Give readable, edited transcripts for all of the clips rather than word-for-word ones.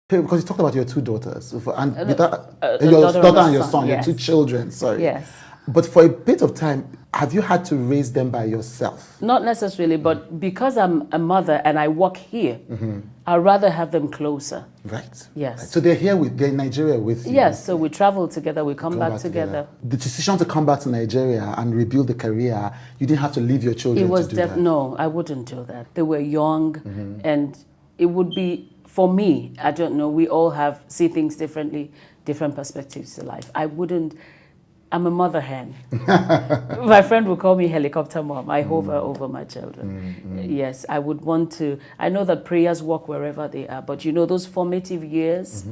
Because you talked about your two daughters, and your daughter daughter and your son, yes. your two children, sorry. Yes. But for a bit of time, have you had to raise them by yourself? Not necessarily, but because I'm a mother and I work here, I'd rather have them closer. Right. Yes. Right. So they're in Nigeria with you? Yes, so we travel together, we come back together. The decision to come back to Nigeria and rebuild the career, you didn't have to leave your children to do that? No, I wouldn't do that. They were young, and it would be, for me, I don't know, we all see things differently, different perspectives to life. I'm a mother hen. My friend would call me helicopter mom. I hover over my children. Yes, I would want to. I know that prayers work wherever they are, but those formative years,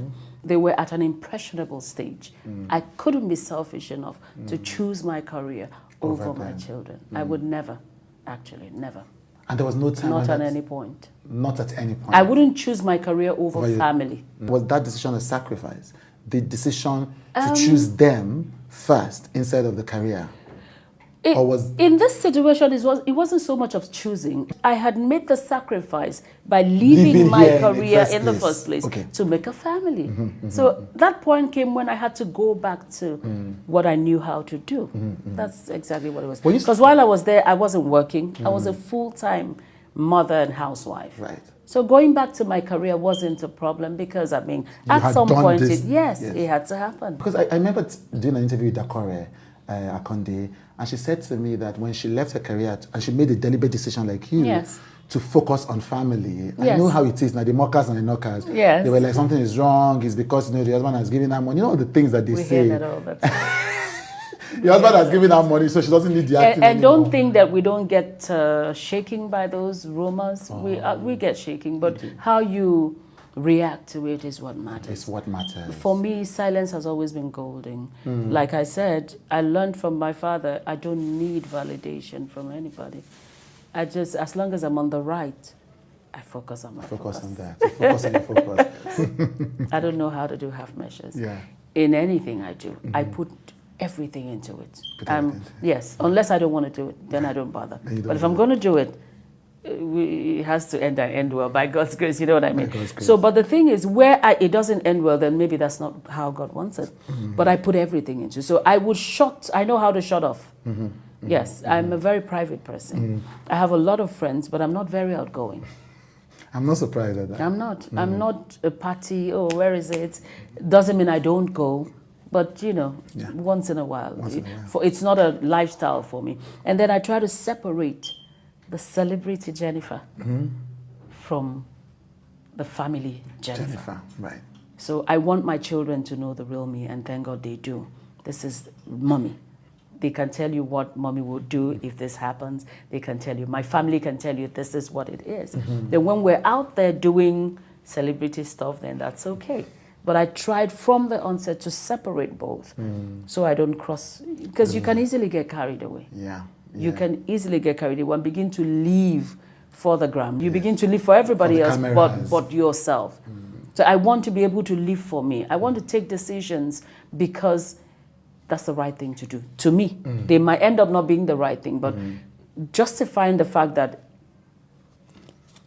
they were at an impressionable stage. I couldn't be selfish enough to choose my career over my children. I would never, actually, never. And there was no time? Not at any point. Not at any point? I wouldn't choose my career over family. Was that decision a sacrifice? The decision to choose them first instead of the career? In this situation, it wasn't so much of choosing. I had made the sacrifice by leaving my career in the first place to make a family. So that point came when I had to go back to what I knew how to do. That's exactly what it was. Because while I was there, I wasn't working. I was a full-time mother and housewife. Right. So going back to my career wasn't a problem because, at some point, it had to happen. Because I remember doing an interview with Dakore Akonde, and she said to me that when she left her career and she made a deliberate decision like you to focus on family. I know how it is now, the mockers and the knockers. Yes. They were like, something is wrong, it's because the husband has given her money. The things that they say. We hear that all the time. The husband has given her money, so she doesn't need the acting and anymore. don't think that we don't get shaken by those rumors. We get shaken, but how you react to it is what matters. It's what matters. For me, silence has always been golden. Like I said, I learned from my father, I don't need validation from anybody. As long as I'm on the right, I focus on my focus. On that. You focus on your focus. I don't know how to do half measures. Yeah. In anything I do, I put everything into it. Yes, unless I don't want to do it, then I don't bother. But if I'm going to do it, it has to end well by God's grace, you know what I mean? So, but the thing is, where it doesn't end well, then maybe that's not how God wants it. But I put everything into it. So I know how to shut off. Yes, I'm a very private person. I have a lot of friends, but I'm not very outgoing. I'm not surprised at that. I'm not. I'm not a party, where is it? Doesn't mean I don't go. But, once in a while. It's not a lifestyle for me. And then I try to separate the celebrity Jennifer from the family Jennifer. Right. So I want my children to know the real me, and thank God they do. This is mommy. They can tell you what mommy will do if this happens. They can tell you, my family can tell you this is what it is. Then when we're out there doing celebrity stuff, then that's okay. But I tried from the onset to separate both so I don't cross, because you can easily get carried away. Yeah. You can easily get carried away and begin to live for the gram. You begin to live for everybody else but yourself. So I want to be able to live for me. I want to take decisions because that's the right thing to do. To me, they might end up not being the right thing, but justifying the fact that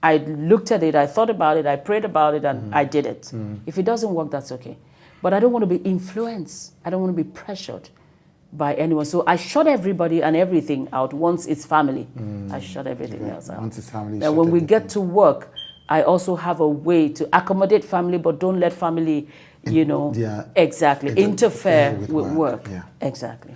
I looked at it, I thought about it, I prayed about it, and I did it. If it doesn't work, that's okay. But I don't want to be influenced. I don't want to be pressured by anyone. So I shut everybody and everything out once it's family. I shut everything else out. Once it's family, and when we get to work, I also have a way to accommodate family, but don't let family, interfere with work. Yeah. Exactly.